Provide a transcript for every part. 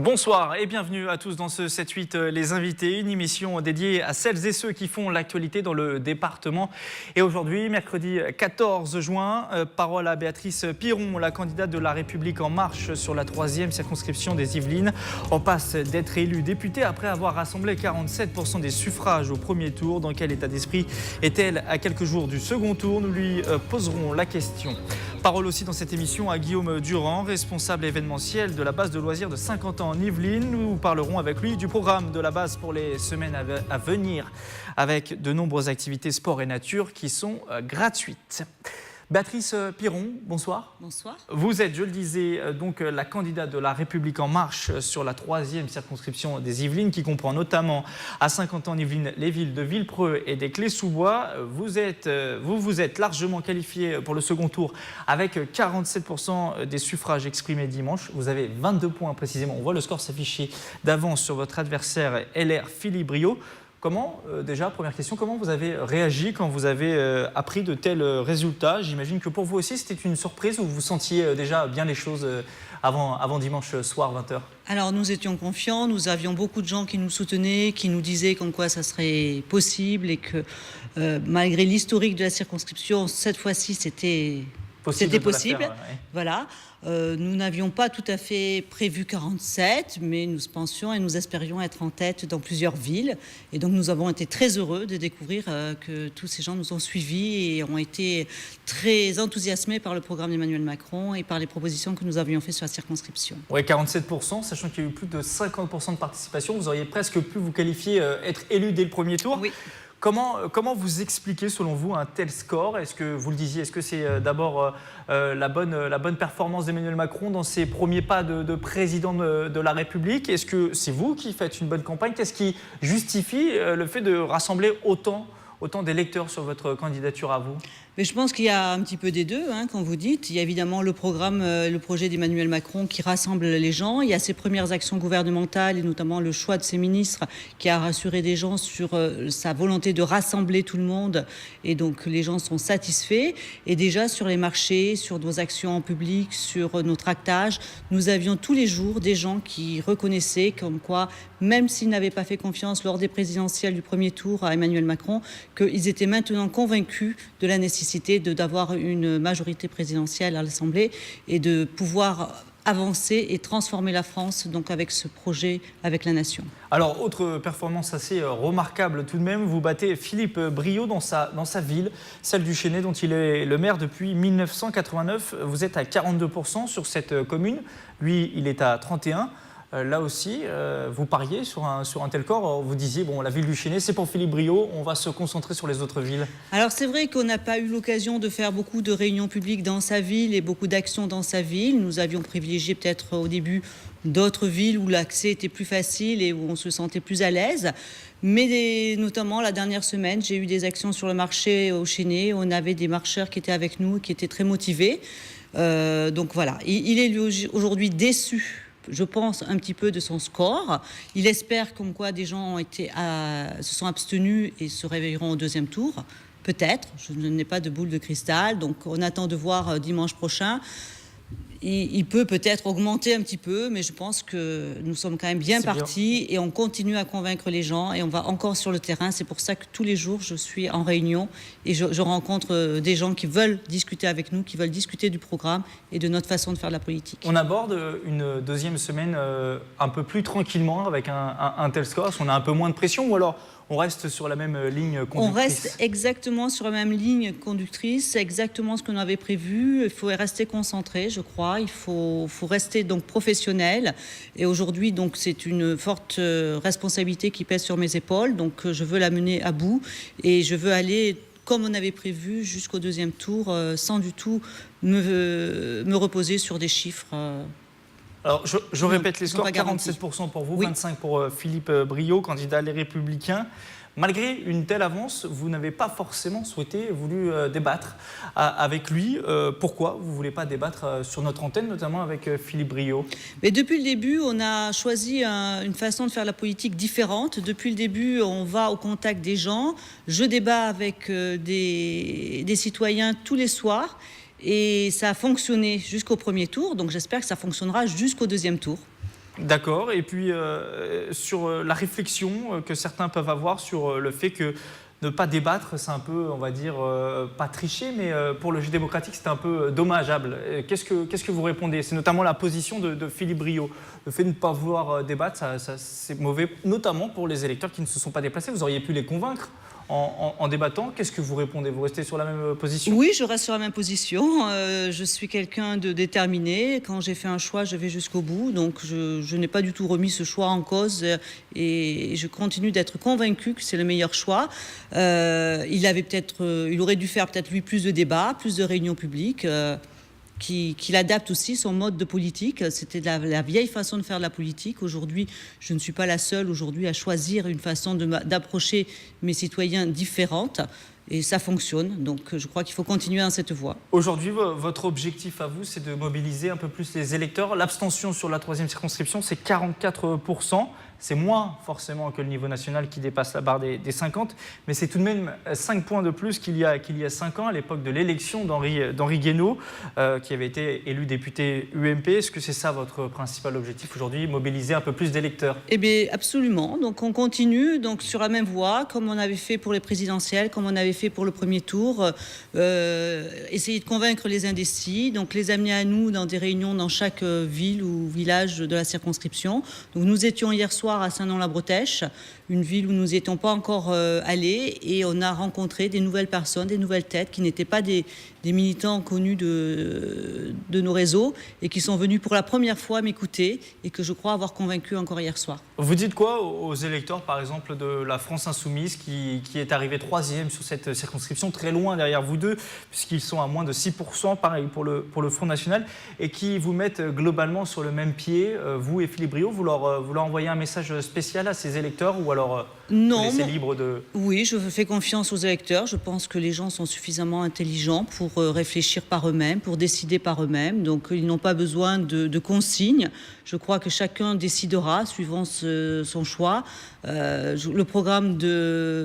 Bonsoir et bienvenue à tous dans ce 7-8 Les Invités, une émission dédiée à celles et ceux qui font l'actualité dans le département. Et aujourd'hui, mercredi 14 juin, parole à Béatrice Piron, la candidate de La République En Marche sur la 3e circonscription des Yvelines. On passe d'être élue députée après avoir rassemblé 47% des suffrages au premier tour. Dans quel état d'esprit est-elle à quelques jours du second tour? Nous lui poserons la question. Parole aussi dans cette émission à Guillaume Durand, responsable événementiel de la base de loisirs de 50 ans en Yvelines. Nous parlerons avec lui du programme de la base pour les semaines à venir, avec de nombreuses activités sport et nature qui sont gratuites. Béatrice Piron, bonsoir. Bonsoir. Vous êtes, je le disais, donc la candidate de La République En Marche sur la 3e circonscription des Yvelines, qui comprend notamment à 50 ans en Yvelines les villes de Villepreux et des Clés-sous-Bois. Vous êtes largement qualifiée pour le second tour avec 47% des suffrages exprimés dimanche. Vous avez 22 points précisément. On voit le score s'afficher d'avance sur votre adversaire LR Philippe Briot. Comment, déjà, première question, comment vous avez réagi quand vous avez appris de tels résultats? J'imagine que pour vous aussi, c'était une surprise ou vous sentiez déjà bien les choses avant dimanche soir, 20h? Alors, nous étions confiants, nous avions beaucoup de gens qui nous soutenaient, qui nous disaient comme quoi ça serait possible et que malgré l'historique de la circonscription, cette fois-ci, c'était possible. Ouais. Voilà. Nous n'avions pas tout à fait prévu 47, mais nous pensions et nous espérions être en tête dans plusieurs villes. Et donc nous avons été très heureux de découvrir que tous ces gens nous ont suivis et ont été très enthousiasmés par le programme d'Emmanuel Macron et par les propositions que nous avions faites sur la circonscription. Oui, 47%, sachant qu'il y a eu plus de 50% de participation, vous auriez presque pu vous qualifier, être élu dès le premier tour. Oui. Comment vous expliquez, selon vous, un tel score? Est-ce que vous le disiez, est-ce que c'est d'abord la bonne performance d'Emmanuel Macron dans ses premiers pas de président de la République? Est-ce que c'est vous qui faites une bonne campagne? Qu'est-ce qui justifie le fait de rassembler autant d'électeurs sur votre candidature à vous? Mais je pense qu'il y a un petit peu des deux, quand vous dites. Il y a évidemment le projet d'Emmanuel Macron qui rassemble les gens. Il y a ses premières actions gouvernementales et notamment le choix de ses ministres qui a rassuré des gens sur sa volonté de rassembler tout le monde. Et donc les gens sont satisfaits. Et déjà sur les marchés, sur nos actions en public, sur nos tractages, nous avions tous les jours des gens qui reconnaissaient comme quoi, même s'ils n'avaient pas fait confiance lors des présidentielles du premier tour à Emmanuel Macron, qu'ils étaient maintenant convaincus de la nécessité d'avoir une majorité présidentielle à l'Assemblée et de pouvoir avancer et transformer la France donc avec ce projet avec la nation. Alors, autre performance assez remarquable tout de même, vous battez Philippe Briot dans sa ville, celle du Chesnay dont il est le maire depuis 1989. Vous êtes à 42% sur cette commune, lui il est à 31%. Là aussi, vous pariez sur un tel corps. Vous disiez, bon, la ville du Chesnay, c'est pour Philippe Briot, on va se concentrer sur les autres villes. Alors c'est vrai qu'on n'a pas eu l'occasion de faire beaucoup de réunions publiques dans sa ville et beaucoup d'actions dans sa ville. Nous avions privilégié peut-être au début d'autres villes où l'accès était plus facile et où on se sentait plus à l'aise. Mais notamment la dernière semaine, j'ai eu des actions sur le marché au Chesnay. On avait des marcheurs qui étaient avec nous, qui étaient très motivés. Donc voilà, il est lui aujourd'hui déçu, je pense, un petit peu de son score. Il espère comme quoi des gens se sont abstenus et se réveilleront au deuxième tour. Peut-être, je n'ai pas de boule de cristal, donc on attend de voir dimanche prochain. Il peut peut-être augmenter un petit peu, mais je pense que nous sommes quand même bien partis et on continue à convaincre les gens et on va encore sur le terrain. C'est pour ça que tous les jours, je suis en réunion et je rencontre des gens qui veulent discuter avec nous, qui veulent discuter du programme et de notre façon de faire de la politique. On aborde une deuxième semaine un peu plus tranquillement avec un tel score. Est-ce qu'on a un peu moins de pression ou alors on reste sur la même ligne conductrice? On reste exactement sur la même ligne conductrice, c'est exactement ce qu'on avait prévu. Il faut rester concentré, je crois. Il faut rester donc professionnel. Et aujourd'hui, donc, c'est une forte responsabilité qui pèse sur mes épaules. Donc, je veux la mener à bout et je veux aller, comme on avait prévu, jusqu'au deuxième tour, sans du tout me reposer sur des chiffres. Alors, je répète les scores, 47% pour vous, oui. 25% pour Philippe Briot, candidat Les Républicains. Malgré une telle avance, vous n'avez pas forcément voulu débattre avec lui. Pourquoi vous ne voulez pas débattre sur notre antenne, notamment avec Philippe Briot? Mais depuis le début, on a choisi une façon de faire la politique différente. Depuis le début, on va au contact des gens. Je débat avec des citoyens tous les soirs. Et ça a fonctionné jusqu'au premier tour. Donc j'espère que ça fonctionnera jusqu'au deuxième tour. D'accord. Et puis, sur la réflexion que certains peuvent avoir sur le fait que ne pas débattre, c'est un peu, on va dire, pas tricher, mais pour le jeu démocratique, c'est un peu dommageable. Qu'est-ce que vous répondez? C'est notamment la position de Philippe Briot. Le fait de ne pas vouloir débattre, c'est mauvais, notamment pour les électeurs qui ne se sont pas déplacés. Vous auriez pu les convaincre en débattant. Qu'est-ce que vous répondez? Vous restez sur la même position? Oui, je reste sur la même position. Je suis quelqu'un de déterminé. Quand j'ai fait un choix, je vais jusqu'au bout. Donc, je n'ai pas du tout remis ce choix en cause et je continue d'être convaincue que c'est le meilleur choix. Il aurait dû faire peut-être lui plus de débats, plus de réunions publiques. Qu'il adapte aussi son mode de politique. C'était la vieille façon de faire de la politique. Aujourd'hui, je ne suis pas la seule aujourd'hui à choisir une façon d'approcher mes citoyens différente. Et ça fonctionne. Donc, je crois qu'il faut continuer dans cette voie. Aujourd'hui, votre objectif à vous, c'est de mobiliser un peu plus les électeurs. L'abstention sur la 3e circonscription, c'est 44%. C'est moins forcément que le niveau national qui dépasse la barre des 50, mais c'est tout de même 5 points de plus qu'il y a 5 ans, à l'époque de l'élection d'Henri Guénaud, qui avait été élu député UMP. Est-ce que c'est ça votre principal objectif aujourd'hui, mobiliser un peu plus d'électeurs? Eh bien, absolument. Donc, on continue donc, sur la même voie, comme on avait fait pour les présidentielles, comme on avait fait pour le premier tour. Essayer de convaincre les indécis, donc les amener à nous dans des réunions dans chaque ville ou village de la circonscription. Donc, nous étions hier soir à Saint-Nom-la-Bretèche, une ville où nous n'étions pas encore allés, et on a rencontré des nouvelles personnes, des nouvelles têtes qui n'étaient pas des militants connus de nos réseaux et qui sont venus pour la première fois m'écouter et que je crois avoir convaincu encore hier soir. Vous dites quoi aux électeurs, par exemple, de la France Insoumise qui est arrivée 3e sur cette circonscription, très loin derrière vous deux, puisqu'ils sont à moins de 6%, pareil pour le Front National, et qui vous mettent globalement sur le même pied, vous et Philippe Briot, vous leur envoyez un message spécial à ces électeurs ou alors non, vous laissez libre de... Oui, je fais confiance aux électeurs. Je pense que les gens sont suffisamment intelligents pour réfléchir par eux-mêmes, pour décider par eux-mêmes. Donc, ils n'ont pas besoin de consignes. Je crois que chacun décidera suivant son choix. Le programme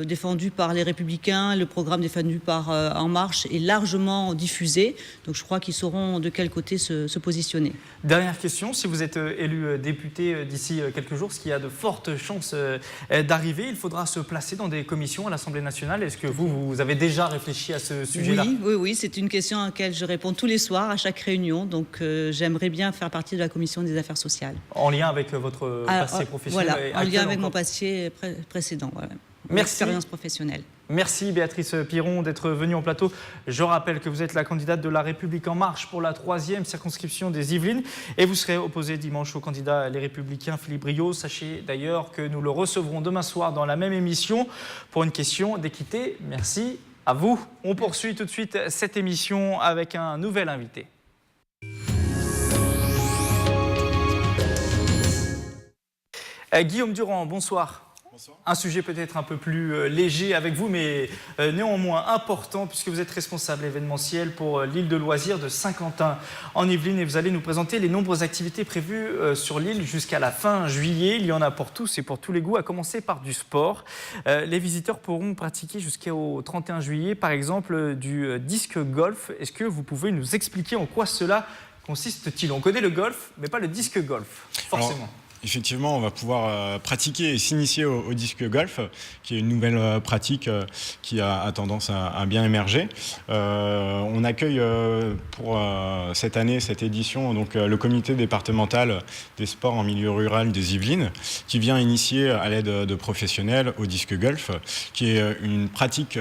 défendu par les Républicains, le programme défendu par En Marche est largement diffusé. Donc, je crois qu'ils sauront de quel côté se positionner. Dernière question, si vous êtes élu député d'ici quelques jours, ce qui a de fortes chances d'arriver, il faudra se placer dans des commissions à l'Assemblée nationale. Est-ce que vous avez déjà réfléchi à ce sujet-là? Oui, c'est une question à laquelle je réponds tous les soirs à chaque réunion. Donc, j'aimerais bien faire partie de la commission des affaires sociales. En lien avec votre passé professionnel? Voilà, en lien avec mon passé précédent. Voilà. Merci. Expérience professionnelle. Merci Béatrice Piron d'être venue en plateau. Je rappelle que vous êtes la candidate de La République En Marche pour la 3e circonscription des Yvelines et vous serez opposée dimanche au candidat Les Républicains Philippe Briot. Sachez d'ailleurs que nous le recevrons demain soir dans la même émission pour une question d'équité. Merci à vous. On poursuit tout de suite cette émission avec un nouvel invité. Guillaume Durand, bonsoir. Bonsoir. Un sujet peut-être un peu plus léger avec vous, mais néanmoins important, puisque vous êtes responsable événementiel pour l'île de loisirs de Saint-Quentin en Yvelines, et vous allez nous présenter les nombreuses activités prévues sur l'île jusqu'à la fin juillet. Il y en a pour tous et pour tous les goûts, à commencer par du sport. Les visiteurs pourront pratiquer jusqu'au 31 juillet, par exemple, du disque golf. Est-ce que vous pouvez nous expliquer en quoi cela consiste-t-il? On connaît le golf, mais pas le disque golf, forcément. Alors, effectivement, on va pouvoir pratiquer et s'initier au disque golf, qui est une nouvelle pratique qui a tendance à bien émerger. On accueille pour cette année, cette édition, donc, le comité départemental des sports en milieu rural des Yvelines, qui vient initier à l'aide de professionnels au disque golf, qui est une pratique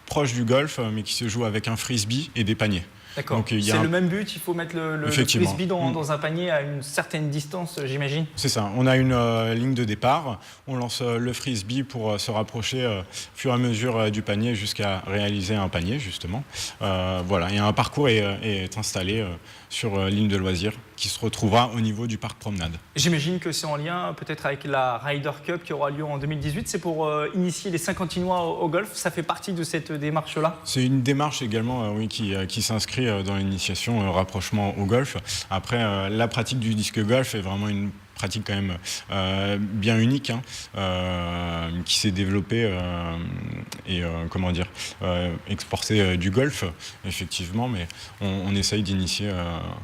proche du golf, mais qui se joue avec un frisbee et des paniers. D'accord. C'est le même but, il faut mettre le frisbee dans un panier à une certaine distance, j'imagine. C'est ça, on a une ligne de départ, on lance le frisbee pour se rapprocher au fur et à mesure du panier jusqu'à réaliser un panier, justement. Voilà, et un parcours est installé sur l'île de loisirs qui se retrouvera au niveau du parc promenade. J'imagine que c'est en lien peut-être avec la Ryder Cup qui aura lieu en 2018. C'est pour initier les Saint-Quentinois au golf. Ça fait partie de cette démarche-là? C'est une démarche également oui, qui s'inscrit dans l'initiation rapprochement au golf. Après, la pratique du disque golf est vraiment une pratique quand même bien unique, qui s'est développée comment dire, exporter du golf, effectivement, mais on essaye d'initier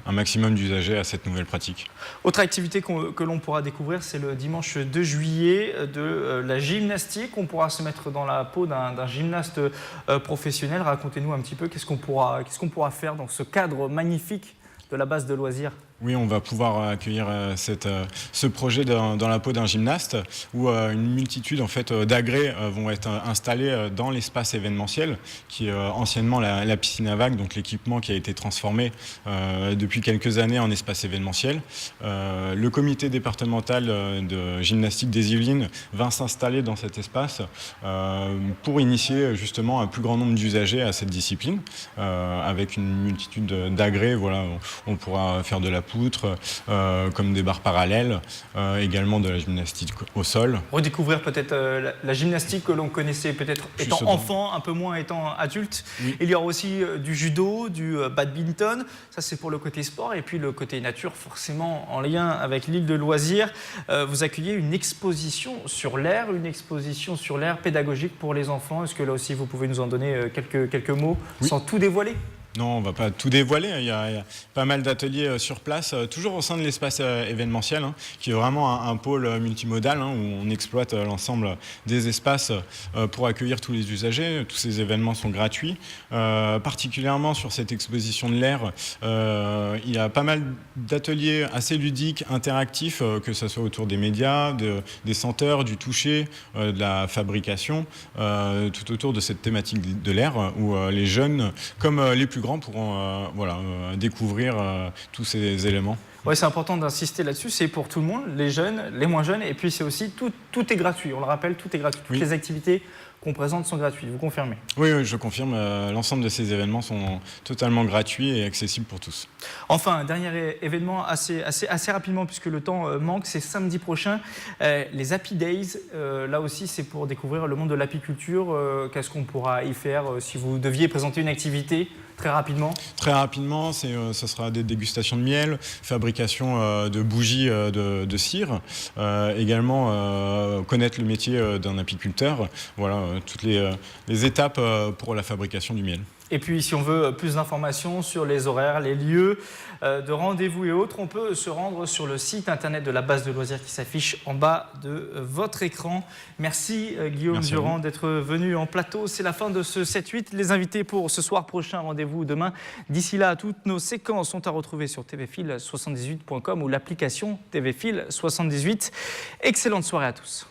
un maximum d'usagers à cette nouvelle pratique. Autre activité que l'on pourra découvrir, c'est le dimanche 2 juillet de la gymnastique. On pourra se mettre dans la peau d'un gymnaste professionnel. Racontez-nous un petit peu qu'est-ce qu'on pourra faire dans ce cadre magnifique de la base de loisirs. Oui, on va pouvoir accueillir ce projet dans la peau d'un gymnaste où une multitude en fait, d'agrès vont être installés dans l'espace événementiel qui est anciennement la piscine à vagues, donc l'équipement qui a été transformé depuis quelques années en espace événementiel. Le comité départemental de gymnastique des Yvelines va s'installer dans cet espace pour initier justement un plus grand nombre d'usagers à cette discipline avec une multitude d'agrès. Voilà, on pourra faire de la poutre, comme des barres parallèles, également de la gymnastique au sol. Redécouvrir peut-être la gymnastique que l'on connaissait peut-être étant enfant, un peu moins étant adulte. Oui. Il y aura aussi du judo, du badminton, ça c'est pour le côté sport, et puis le côté nature, forcément en lien avec l'île de loisirs. Vous accueillez une exposition sur l'air pédagogique pour les enfants. Est-ce que là aussi vous pouvez nous en donner quelques mots, oui, sans tout dévoiler ? Non, on ne va pas tout dévoiler. Il y a pas mal d'ateliers sur place, toujours au sein de l'espace événementiel, qui est vraiment un pôle multimodal où on exploite l'ensemble des espaces pour accueillir tous les usagers. Tous ces événements sont gratuits. Particulièrement sur cette exposition de l'air, il y a pas mal d'ateliers assez ludiques, interactifs, que ce soit autour des médias, des senteurs, du toucher, de la fabrication, tout autour de cette thématique de l'air où les jeunes, comme les plus pourront découvrir tous ces éléments. Oui, c'est important d'insister là-dessus, c'est pour tout le monde, les jeunes, les moins jeunes, et puis c'est aussi tout est gratuit, on le rappelle, tout est gratuit, toutes les activités qu'on présente sont gratuites, vous confirmez ? Oui, je confirme, l'ensemble de ces événements sont totalement gratuits et accessibles pour tous. Enfin, un dernier événement assez rapidement, puisque le temps manque, c'est samedi prochain, les Happy Days, là aussi c'est pour découvrir le monde de l'apiculture, qu'est-ce qu'on pourra y faire si vous deviez présenter une activité ? Très rapidement ? Très rapidement, ce sera des dégustations de miel, fabrication de bougies de cire, également connaître le métier d'un apiculteur, voilà, toutes les étapes pour la fabrication du miel. Et puis, si on veut plus d'informations sur les horaires, les lieux de rendez-vous et autres, on peut se rendre sur le site internet de la base de loisirs qui s'affiche en bas de votre écran. Merci Guillaume Durand d'être venu en plateau. C'est la fin de ce 7-8. Les invités pour ce soir prochain, rendez-vous demain. D'ici là, toutes nos séquences sont à retrouver sur tvfil78.com ou l'application tvfil78. Excellente soirée à tous.